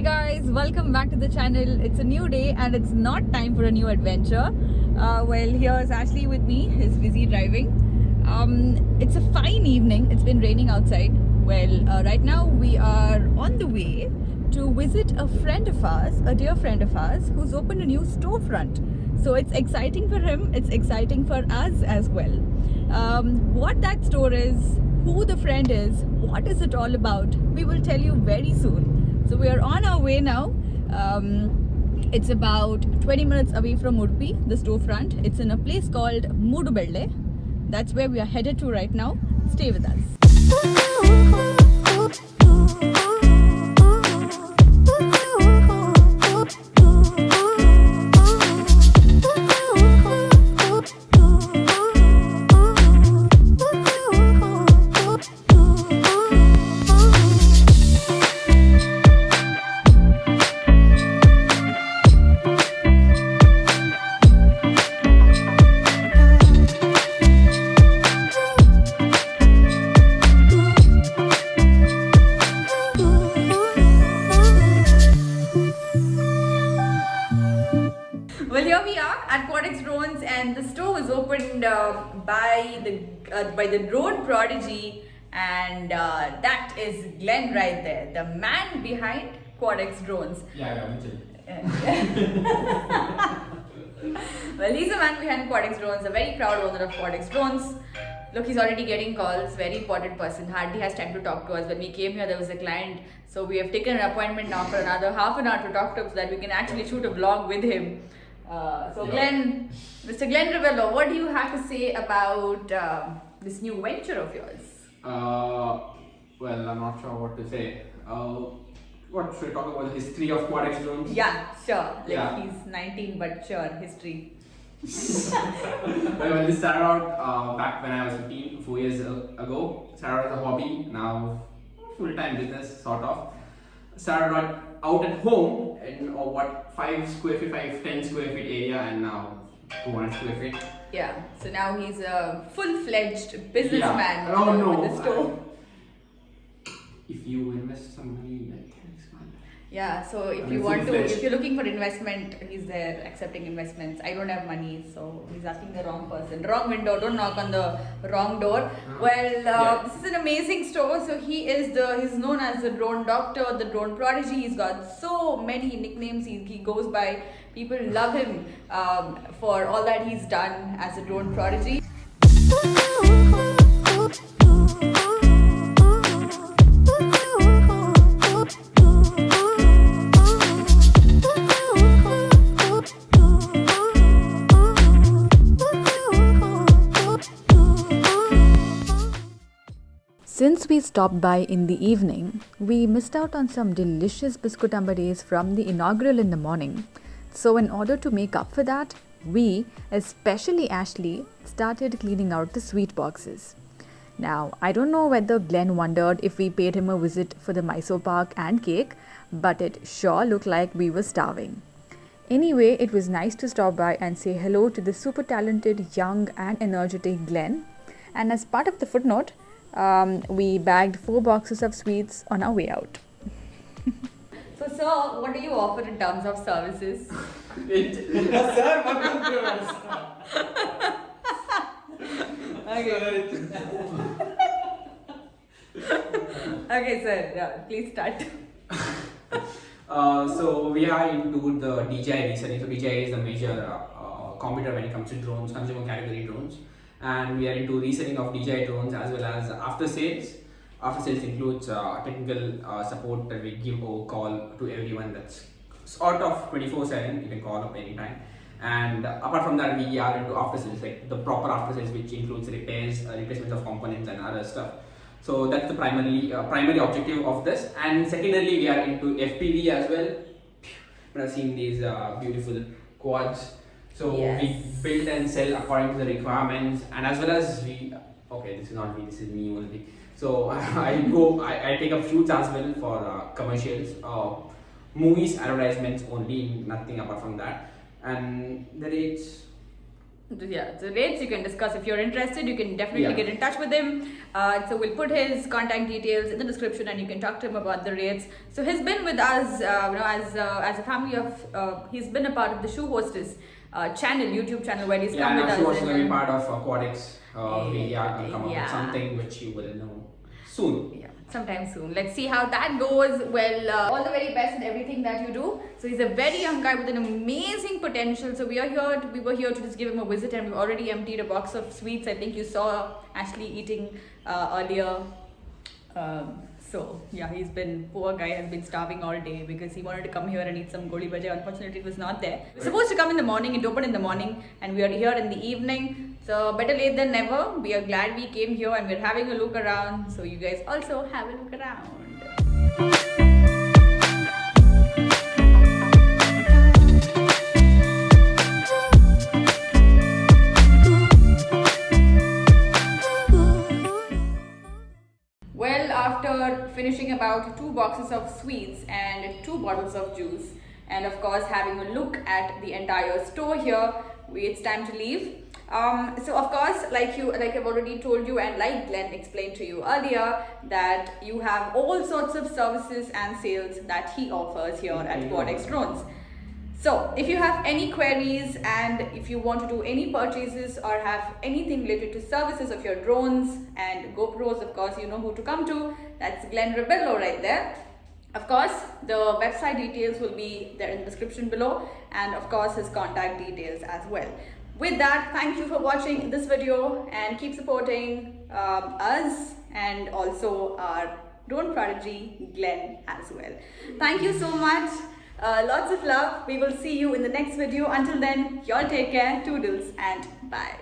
Hey guys, welcome back to the channel. It's a new day and it's not time for a new adventure. Here's Ashley with me. He's busy driving. It's a fine evening. It's been raining outside. Right now we are on the way to visit a friend of ours, a dear friend of ours, who's opened a new storefront. So it's exciting for him. It's exciting for us as well. What that store is, who the friend is, what is it all about, we will tell you very soon. So we are on our way now. It's about 20 minutes away from Udupi, the storefront. It's in a place called Moodubelle. That's where we are headed to right now. Stay with us. Here we are at QuadX Drones, and the store was opened by the drone Prodigy, and that is Glen right there, the man behind QuadX Drones. Well, he's the man behind QuadX Drones, a very proud owner of QuadX Drones. Look, he's already getting calls, very important person, hardly has time to talk to us. When we came here, there was a client, so we have taken an appointment now for another half an hour to talk to him so that we can actually shoot a vlog with him. Glen, Mr. Glen Rebello, what do you have to say about this new venture of yours? Well, I'm not sure what to say. What should we talk about? The history of QuadX Drones? Yeah, sure. He's 19, but sure, history. Well, this started out back when I was 15, 4 years ago. Started as a hobby, now full-time business, sort of. Started out at home in 5 square feet, 10 square feet area, and now 200 square feet. Yeah, so now he's a full-fledged businessman with the store. If you invest some money, like, thanks, man. Yeah, so if you're looking for investment, he's there accepting investments. I don't have money, so he's asking the wrong person. Wrong window, don't knock on the wrong door. This is an amazing store. So he's known as the drone doctor, the drone prodigy. He's got so many nicknames he goes by. People love him for all that he's done as a drone prodigy. Since we stopped by in the evening, we missed out on some delicious biscuit ambares from the inaugural in the morning. So in order to make up for that, we, especially Ashley, started cleaning out the sweet boxes. Now, I don't know whether Glen wondered if we paid him a visit for the Mysore Park and cake, but it sure looked like we were starving. Anyway, it was nice to stop by and say hello to the super talented, young and energetic Glen. And as part of the footnote, we bagged 4 boxes of sweets on our way out. So, sir, what do you offer in terms of services? Okay, sir, please start. So we are into the DJI reselling. So DJI is the major competitor when it comes to drones, consumer category drones. And we are into reselling of DJI drones as well as after sales. After sales includes technical support that we give or call to everyone that's sort of 24/7. You can call up anytime. And apart from that, we are into after sales, like the proper after sales, which includes repairs, replacements of components and other stuff. So that's the primary objective of this. And secondarily, we are into FPV as well. You have seen these beautiful quads. So we build and sell according to the requirements, and as well as this is not me, this is me only. So I take up shoots as well for commercials, movies, advertisements only, nothing apart from that. And the rates Yeah, the rates you can discuss. If you're interested, you can definitely get in touch with him. So we'll put his contact details in the description, and you can talk to him about the rates. So he's been with us, as a family of. He's been a part of the Shoe Hostess channel, YouTube channel, where he's come with us. Yeah, and also going to be part of QuadX. We are going to come up with something which you will know soon. Yeah, sometime soon. Let's see how that goes. Well, all the very best in everything that you do. So he's a very young guy with an amazing potential. So we were here to just give him a visit, and we've already emptied a box of sweets. I think you saw Ashley eating earlier. So yeah, poor guy has been starving all day because he wanted to come here and eat some goli bhaji. Unfortunately, it was not there. We're supposed to come in the morning, it opened in the morning, and we are here in the evening. So better late than never. We are glad we came here and we're having a look around. So you guys also have a look around. Well, after finishing about 2 boxes of sweets and 2 bottles of juice, and of course having a look at the entire store here, it's time to leave. So of course, like I've already told you, and like Glenn explained to you earlier, that you have all sorts of services and sales that he offers here at QuadX Drones. So if you have any queries, and if you want to do any purchases or have anything related to services of your drones and GoPros, of course you know who to come to. That's Glen Rebello right there. Of course, the website details will be there in the description below, and of course his contact details as well. With that, thank you for watching this video, and keep supporting us and also our drone prodigy Glen as well. Thank you so much. Lots of love. We will see you in the next video. Until then, y'all take care. Toodles and bye.